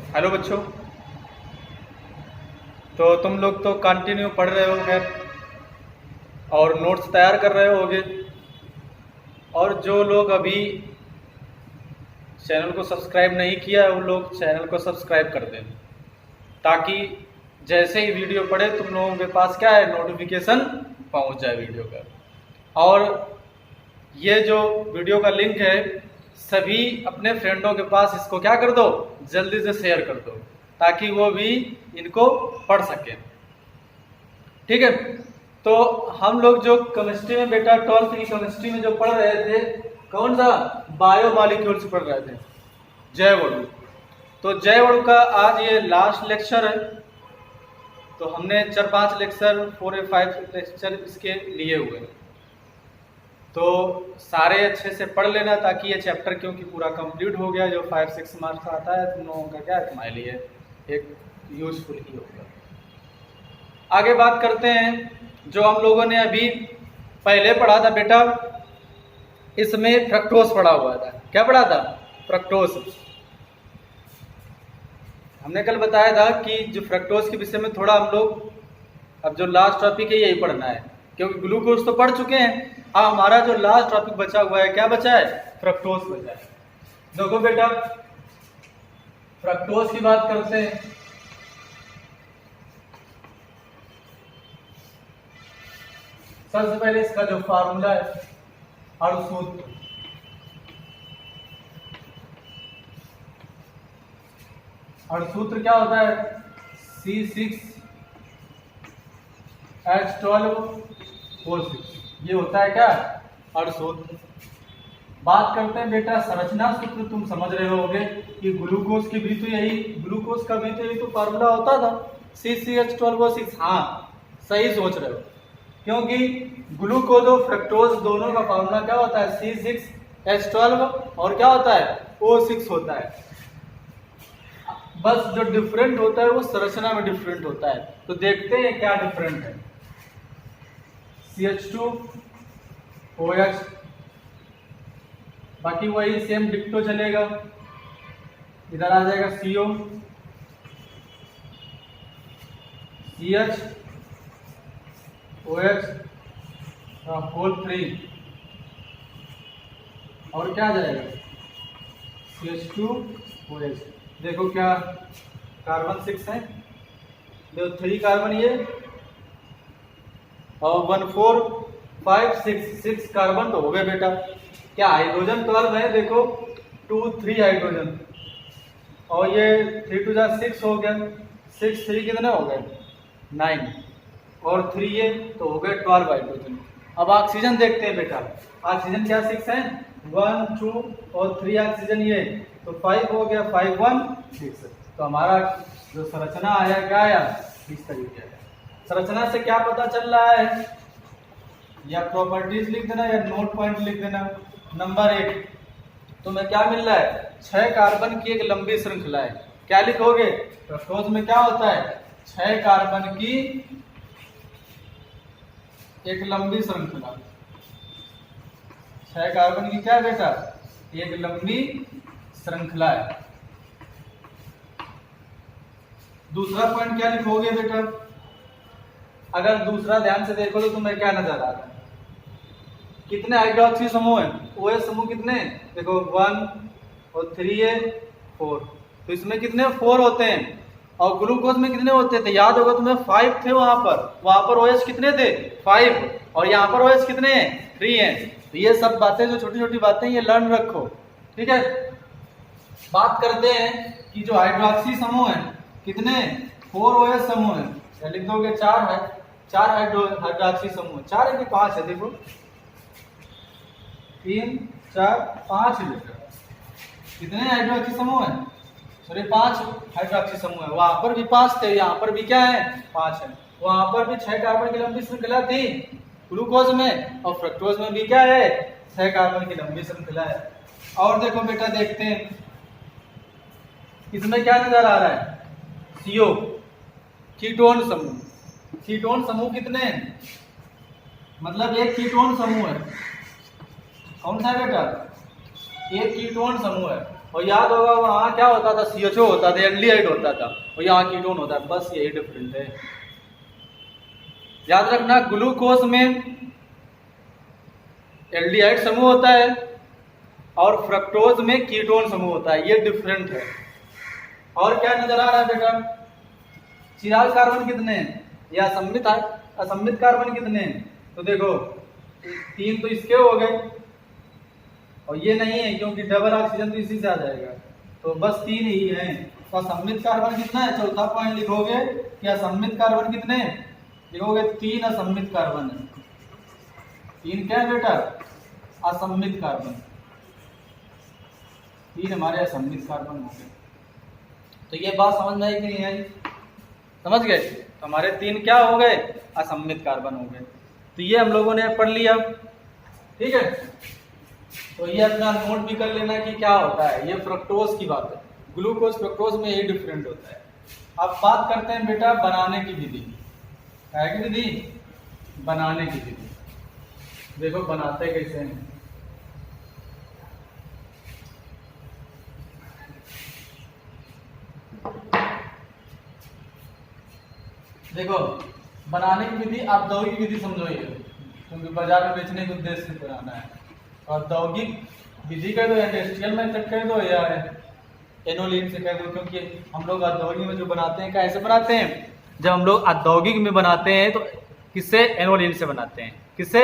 Hello बच्चों। तो तुम लोग तो कंटिन्यू पढ़ रहे होगे और नोट्स तैयार कर रहे होगे। और जो लोग अभी चैनल को सब्सक्राइब नहीं किया है वो लोग चैनल को सब्सक्राइब कर दें, ताकि जैसे ही वीडियो पढ़े तुम लोगों के पास क्या है, नोटिफिकेशन पहुंच जाए वीडियो का। और ये जो वीडियो का लिंक है सभी अपने फ्रेंडों के पास इसको क्या कर दो, जल्दी से शेयर कर दो, ताकि वो भी इनको पढ़ सकें। ठीक है। तो हम लोग जो केमिस्ट्री में बेटा 12th की केमिस्ट्री में जो पढ़ रहे थे, कौन सा बायोमॉलिक्यूल्स पढ़ रहे थे, जैव अणु। तो जैव अणु का आज ये लास्ट लेक्चर है। तो हमने 4-5 लेक्चर 4 या 5 लेक्चर इसके लिए हुए। तो सारे अच्छे से पढ़ लेना, ताकि ये चैप्टर क्योंकि पूरा कंप्लीट हो गया, जो 5-6 मार्क्स आता है तुम लोगों का क्या है, तुम्हारे लिए एक यूजफुल ही होगा। आगे बात करते हैं जो हम लोगों ने अभी पहले पढ़ा था बेटा, इसमें फ्रक्टोज पढ़ा हुआ था। क्या पढ़ा था? फ्रक्टोज। हमने कल बताया था कि जो फ्रक्टोज के विषय में थोड़ा हम लोग, अब जो लास्ट टॉपिक है यही पढ़ना है, क्योंकि ग्लूकोज तो पढ़ चुके हैं। अब हमारा जो लास्ट टॉपिक बचा हुआ है, क्या बचा है? फ्रक्टोज बचा है। देखो बेटा, फ्रक्टोज की बात करते हैं। सबसे पहले इसका जो फार्मूला है, अणुसूत्र। अणुसूत्र क्या होता है? C6H12O6। ये होता है क्या? अणुसूत्र। बात करते हैं बेटा संरचना सूत्र। तुम समझ रहे होगे कि ग्लूकोज की भी तो यही, ग्लूकोज का भी तो यही तो फार्मूला होता था, C6H12O6। हाँ, सही सोच रहे हो, क्योंकि ग्लूकोज और फ्रक्टोज दोनों का फार्मूला क्या होता है? C6H12 और क्या होता है? O6 होता है। बस जो डिफरेंट होता है वो संरचना में डिफरेंट होता है। तो देखते हैं क्या डिफरेंट है। CH2OH, बाकी वही सेम डिक्टो चलेगा। इधर आ जाएगा CO, CH होल 3, और क्या जाएगा? CH2OH। देखो क्या कार्बन 6 है, देखो 3 कार्बन ये, और 1 4 5 6 कार्बन तो हो गए बेटा। क्या हाइड्रोजन 12 है? देखो 2 3 हाइड्रोजन, और ये 3 2 6 हो गया, 6 3 कितने हो गए? 9, और 3 ये तो हो गए 12 हाइड्रोजन। अब ऑक्सीजन देखते हैं बेटा। ऑक्सीजन क्या 6 है? 1 2 और 3 ऑक्सीजन ये, तो 5 हो गया, 5 1 6। तो हमारा जो संरचना आया क्या आया? इस तरीके है। संरचना से क्या पता चल रहा है? या प्रॉपर्टीज लिख देना या नोट पॉइंट लिख देना। नंबर 1, तुम्हें क्या मिल रहा है? 6 कार्बन की एक लंबी श्रृंखला है। क्या लिखोगे? फ्रक्टोज में क्या होता है? 6 कार्बन की एक लंबी श्रृंखला। 6 कार्बन की क्या है बेटा? एक लंबी श्रृंखला है। दूसरा पॉइंट क्या लिखोगे बेटा? अगर दूसरा ध्यान से देखो तो तुम्हें क्या नजर आ रहा है? कितने हाइड्रोक्सी समूह है? OH समूह कितने? देखो 1 और 3 है 4, तो इसमें कितने? 4 होते हैं। और ग्लूकोज में कितने होते थे? याद होगा तुम्हें, 5 थे वहां पर OH कितने थे? 5, और यहाँ पर OH कितने हैं? 3 हैं। तो ये सब बातें, जो छोटी छोटी बातें, ये लर्न रखो। ठीक है। बात करते हैं कि जो हाइड्रोक्सी समूह है कितने? 4 OH समूह है। या लिख दोगे 4 है, 4 हाइड्रोक्सी समूह। 4 है कि 5 है? देखो 3 4 5 है बेटा। कितने हाइड्रोक्सी समूह है? सॉरी 5 हाइड्रोक्सी समूह है। वहां पर भी 5 थे, यहाँ पर भी क्या है? 5 है। वहां पर भी 6 कार्बन की लंबी श्रृंखला थी ग्लूकोज में, और फ्रक्टोज में भी क्या है? 6 कार्बन की लंबी श्रृंखला है। और देखो बेटा, देखते हैं इसमें क्या नजर आ रहा है? CO, कीटोन समूह। कीटोन समूह कितने हैं? मतलब एक कीटोन समूह है। कौन सा बेटा? एक कीटोन समूह है। और याद होगा वहाँ क्या होता था, CHO होता था, एल्डिहाइड होता था, और यहाँ कीटोन होता है, बस यही डिफरेंट है। याद रखना ग्लूकोज में एल्डिहाइड समूह होता है और फ्रक्टोज में कीटोन समूह होता है, ये डिफरेंट है। और क्या नजर आ रहा है बेटा, चिराग कार्बन कितने हैं या असम्मित कार्बन कितने हैं? तो देखो 3 तो इसके हो गए, और ये नहीं है क्योंकि डबल ऑक्सीजन तो इसी से आ जाएगा, तो बस 3 ही हैं। तो असम्मित कार्बन कितना है, चौथा पॉइंट लिखोगे कि असम्मित कार्बन कितने, लिखोगे 3 असम्मित कार्बन है। 3 क्या है बेटा, असम्मित कार्बन, 3 हमारे असम्मित कार्बन हो गए। तो ये बात समझ में आई कि नहीं आई? समझ गए? तो हमारे 3 क्या हो गए, असम्मित कार्बन हो गए। तो ये हम लोगों ने पढ़ लिया, ठीक है। तो ये अपना नोट भी कर लेना कि क्या होता है, ये फ्रक्टोज की बात है, ग्लूकोज फ्रक्टोज में यही डिफरेंट होता है। अब बात करते हैं बेटा बनाने की विधि, है कि विधि, बनाने की विधि। देखो बनाते कैसे हैं। देखो बनाने की विधि, औद्योगिक विधि समझो ये, क्योंकि बाजार में बेचने के उद्देश्य से बनाना है। औद्योगिक विधि कह दो, इंडस्ट्रियल मेथड कह दो, या एनोलिन से कह दो, क्योंकि हम लोग औद्योगिक में जो बनाते हैं कैसे बनाते हैं, जब हम लोग औद्योगिक में बनाते हैं तो किससे, एनोलिन से बनाते हैं। किससे,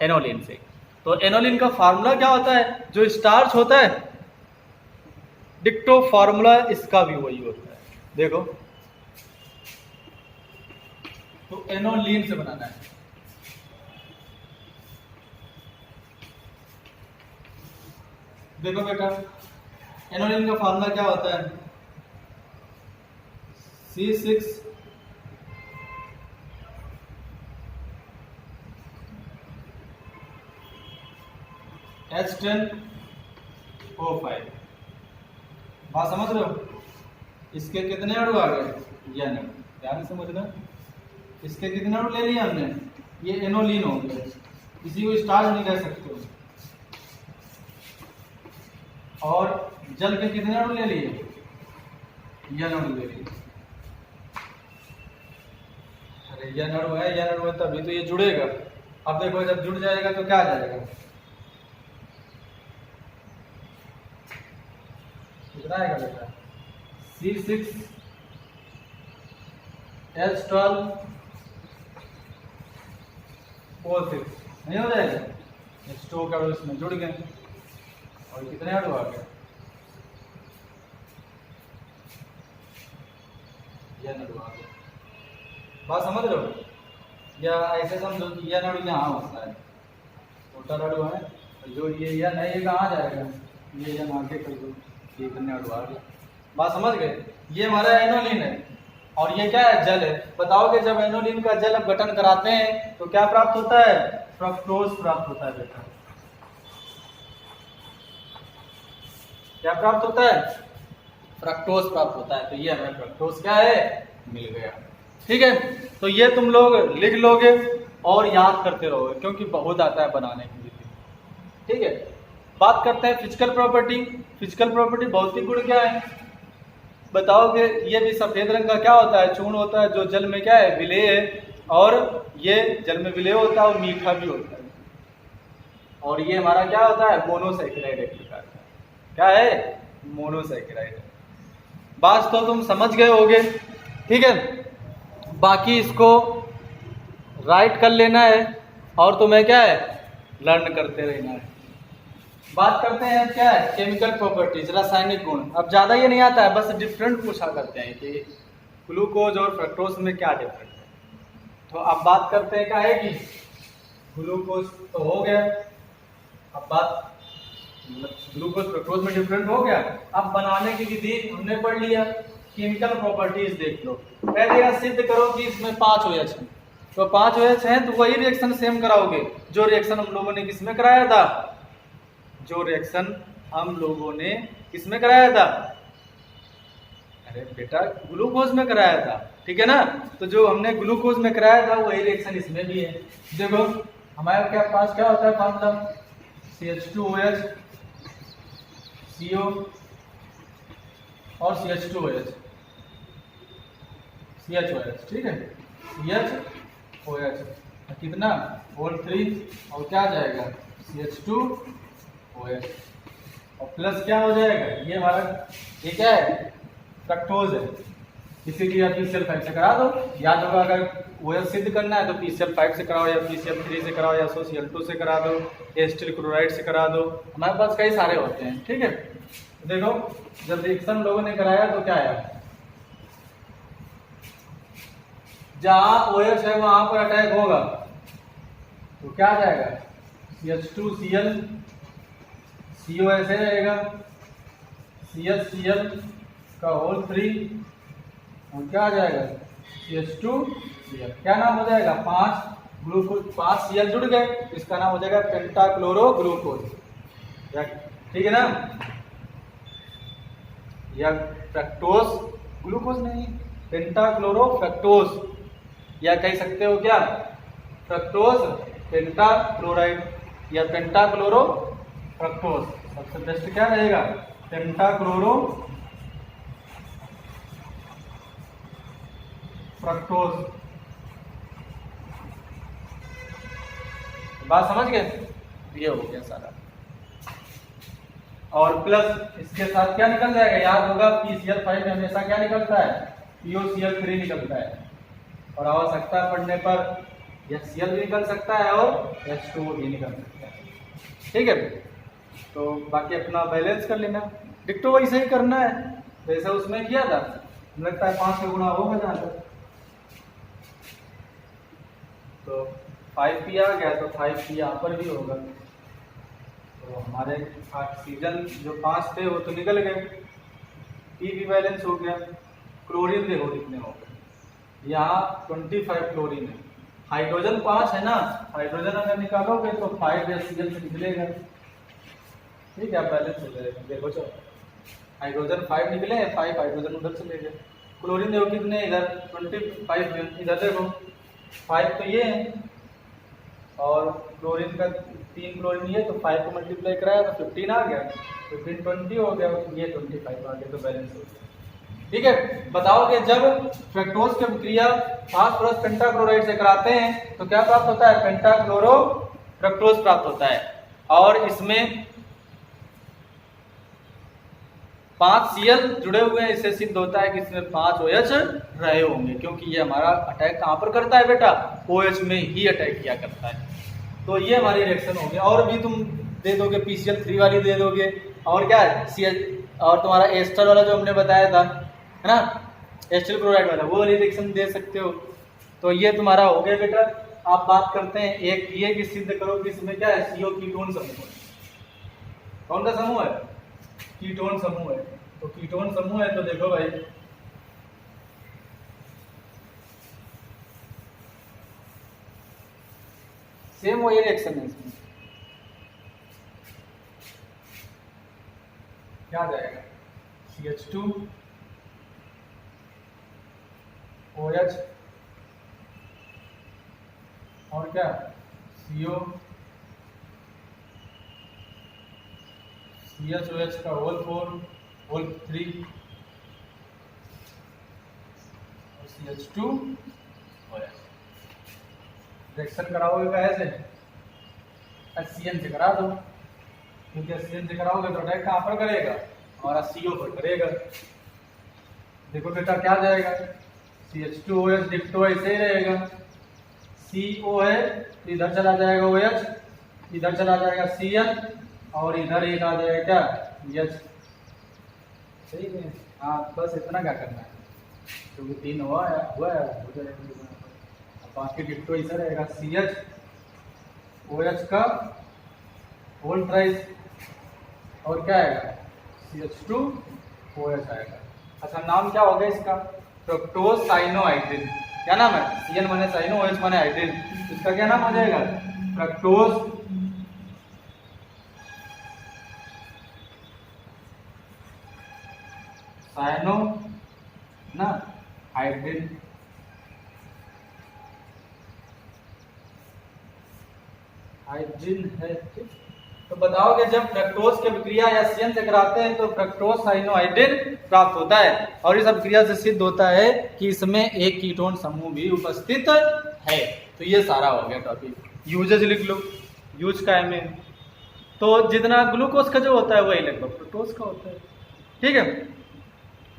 एनोलिन से। तो एनोलिन का फार्मूला क्या होता है, जो स्टार्च होता है, डिक्टो फार्मूला इसका भी वही होता है। देखो तो एनोलिन से बनाना है। देखो बेटा एनोलिन का फार्मूला क्या होता है, C6 H10O5। बात समझ रहे हो? इसके कितने अणु आ गए, ये नहीं ध्यान समझना, इसके कितने अणु ले लिए हमने, ये एनोलिन हो गया, किसी को स्टार्च नहीं कह सकते। और जल के कितने अणु ले लिए, यन अणु ले लिए। अरे यन अणु है तभी तो ये जुड़ेगा। अब देखो जब जुड़ जाएगा तो क्या आ जाएगा, कितना आएगा बेटा, C6H12O6 नहीं हो जाएगा, H2O का इसमें जुड़ गए, और कितने अणु आ गए, यह अणु आ गए। बात समझ रहे हो? या ऐसे समझो कि यह अणु यहाँ होता है, टोटल अणु है, जो ये यह नहीं है कहाँ जाएगा, ये यह आगे कर दो, ये कितने अणु आ गए। बात समझ गए? ये हमारा एनोलिन है, और ये क्या है, जल है। बताओगे जब एनोलिन का जल गठन कराते हैं तो क्या प्राप्त होता है, फ्रक्टोज प्राप्त होता है बेटा। क्या प्राप्त होता है, फ्रक्टोज प्राप्त होता है। तो ये हमें फ्रक्टोज क्या है, मिल गया। ठीक है, तो ये तुम लोग लिख लोगे और याद करते रहोगे, क्योंकि बहुत आता है बनाने की विधि। ठीक है, बात करते हैं फिजिकल प्रॉपर्टी। फिजिकल प्रॉपर्टी भौतिक गुण क्या है, बताओगे? ये भी सफेद रंग का क्या होता है, चूर्ण होता है, जो जल में क्या है, विलेय है, और ये जल में विलेय होता है और मीठा भी होता है। और ये हमारा क्या होता है, मोनोसैकेराइड एक प्रकार का। क्या है, मोनोसैकेराइड। बात तो तुम समझ गए होगे। ठीक है, बाकी इसको राइट कर लेना है और तुम्हें क्या है, लर्न करते रहना है। बात करते हैं क्या है, केमिकल प्रॉपर्टीज, रासायनिक गुण। अब ज्यादा ये नहीं आता है, बस डिफरेंट पूछा करते हैं कि ग्लूकोज और फ्रक्टोज में क्या डिफरेंट है। तो अब बात करते हैं क्या है कि ग्लूकोज तो हो गया, अब बात ग्लूकोज फ्रक्टोज में डिफरेंट हो गया। अब बनाने की विधि हमने पढ़ लिया, केमिकल प्रॉपर्टीज देख लो। पहले यह सिद्ध करो कि इसमें 5 OH हैं, तो 5 OH हैं तो वही रिएक्शन सेम कराओगे जो रिएक्शन हम लोगों ने किसमें कराया था, जो रिएक्शन हम लोगों ने किसमें कराया था, अरे बेटा ग्लूकोज में कराया था। ठीक है ना, तो जो हमने ग्लूकोज में कराया था वही रिएक्शन इसमें भी है। देखो हमारे पास क्या होता है फार्मूला, CH2OH CO और CH2OH, CHOH, ठीक है, CHOH कितना होल 3 और क्या आ जाएगा CH2OH और प्लस क्या हो जाएगा, ये हमारा ये क्या है फ्रक्टोज है, इसीलिए आप PCl5 से करा दो। याद होगा अगर OH सिद्ध करना है तो PCl5 से कराओ या PCl3 से कराओ या SOCl2 से करा दो, एसिटिल क्लोराइड से करा दो, हमारे पास कई सारे होते हैं, ठीक है। देखो जब रिएक्शन लोगों ने कराया तो क्या आया, जहां OH है वहां पर अटैक होगा तो क्या आ जाएगा CH2Cl, CO ऐसे रहेगा, CHCl का होल 3 और क्या आ जाएगा CH2Cl, क्या नाम हो जाएगा 5 ग्लूकोज, 5 Cl जुड़ गए, इसका नाम हो जाएगा पेंटाक्लोरोग्लूकोज, ठीक है ना, या फ्रक्टोज, ग्लूकोज नहीं, पेंटाक्लोरोफ्रक्टोज, या कह सकते हो क्या फ्रक्टोज पेंटाक्लोराइड या पेंटाक्लोरोफ्रक्टोज, सबसे बेस्ट क्या रहेगा पेंटाक्लोरोफ्रक्टोज। बात समझ गए, ये हो गया सारा। और प्लस इसके साथ क्या निकल जाएगा, याद होगा PCl5 में हमेशा क्या निकलता है POCl3 निकलता है, और आवश्यकता पड़ने पर HCl भी निकल सकता है और H2O भी निकल सकता है, ठीक है। तो बाकी अपना बैलेंस कर लेना, डिक्टो वैसे ही करना है जैसे उसमें किया था, लगता है 5 का गुणा होगा जहाँ तक, तो 5P आ गया तो 5P यहाँ पर भी होगा, तो हमारे ऑक्सीजन जो 5 थे वो तो निकल गए, P भी बैलेंस हो गया। क्लोरीन देखो कितने हो गए, यहाँ 25 क्लोरीन है, हाइड्रोजन 5 है ना, हाइड्रोजन अगर निकालोगे तो 5 HCl से निकलेगा, ठीक है, बैलेंस हो जाएगा। देखो चलो हाइड्रोजन 5 निकले, 5 हाइड्रोजन उधर चले गए, क्लोरीन देखो कितने इधर 25, इधर देखो 5 तो ये है और क्लोरीन का 3 क्लोरीन ये, तो 5 को मल्टीप्लाई कराया तो 15 आ गया, 15 20 हो गया, ये 25 आ गया, तो बैलेंस हो गया, ठीक है। बताओगे जब फ्रक्टोज की क्रिया फास्फोरस पेंटाक्लोराइड से कराते हैं तो क्या प्राप्त होता है, पेंटाक्लोरोफ्रक्टोज प्राप्त होता है, और इसमें 5 Cl जुड़े हुए हैं, इससे सिद्ध होता है कि इसमें 5 OH रहे होंगे, क्योंकि ये हमारा अटैक कहाँ पर करता है बेटा, OH में ही अटैक किया करता है। तो ये हमारी रिएक्शन होगी, और भी तुम दे दोगे PCl3 वाली दे दोगे, और क्या है Cl, और तुम्हारा एस्टर वाला जो हमने बताया था है ना, एस्टिल क्लोराइड वाला, वो वाली रिएक्शन दे सकते हो। तो ये तुम्हारा हो गया बेटा। आप बात करते हैं एक ये कि सिद्ध करो कि इसमें क्या है CO कीटोन समूह है, कौन सा समूह है, कीटोन समूह है, तो कीटोन समूह है तो देखो भाई सेम वही रिएक्शन है, इसमें क्या आ जाएगा CH2OH और क्या CO CHOH का होल 4 होल 3 और CH2OH। रिएक्शन कराओगे कैसे, HCl से करा दो, क्योंकि HCl से कराओगे तो अटैक कहाँ पर करेगा, हमारा CO पर करेगा। देखो बेटा क्या जाएगा CH2OH डिक्टो ऐसे ही रहेगा, CO है इधर चला जाएगा OH, इधर चला जाएगा Cl और इधर एक आ जाएगा क्या H, सही है। हाँ बस इतना क्या करना है, क्योंकि 3 हुआ है हो जाएगा, बाकी डिक्टो ऐसा रहेगा CHOH का होल थ्राइस और क्या आएगा CH2OH आएगा। अच्छा नाम क्या होगा इसका, फ्रक्टोज साइनोहाइड्रिन, क्या नाम है, CN माने साइनो, OH माने हाइड्रिन, इसका क्या नाम हो जाएगा फ्रक्टोज साइनो ना हाइड्रिन, हाइड्रिन है, ठीक। तो बताओगे जब फ्रक्टोज की अभिक्रिया एससीएन से कराते हैं तो फ्रक्टोज साइनोहाइड्रेन प्राप्त होता है और इस अभिक्रिया से सिद्ध होता है कि इसमें एक कीटोन समूह भी उपस्थित है। तो ये सारा हो गया टॉपिक। यूजेज लिख लो, यूज का है तो जितना ग्लूकोज का जो होता है वही लगभग फ्रक्टोज का होता है। ठीक है,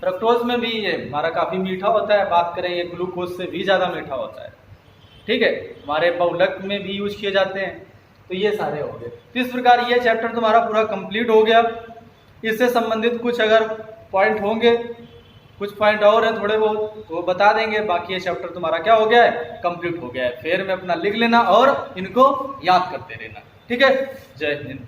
फ्रक्टोज में भी ये हमारा काफी मीठा होता है, बात करें ये ग्लूकोज से भी ज्यादा मीठा होता है। ठीक है, हमारे बहुलक में भी यूज किए जाते हैं। तो ये सारे हो गए। तो इस प्रकार ये चैप्टर तुम्हारा पूरा कंप्लीट हो गया। इससे संबंधित कुछ अगर पॉइंट होंगे, कुछ पॉइंट और हैं थोड़े बहुत तो बता देंगे। बाकी ये चैप्टर तुम्हारा क्या हो गया है, कंप्लीट हो गया है। फिर में अपना लिख लेना और इनको याद करते रहना। ठीक है, जय हिंद।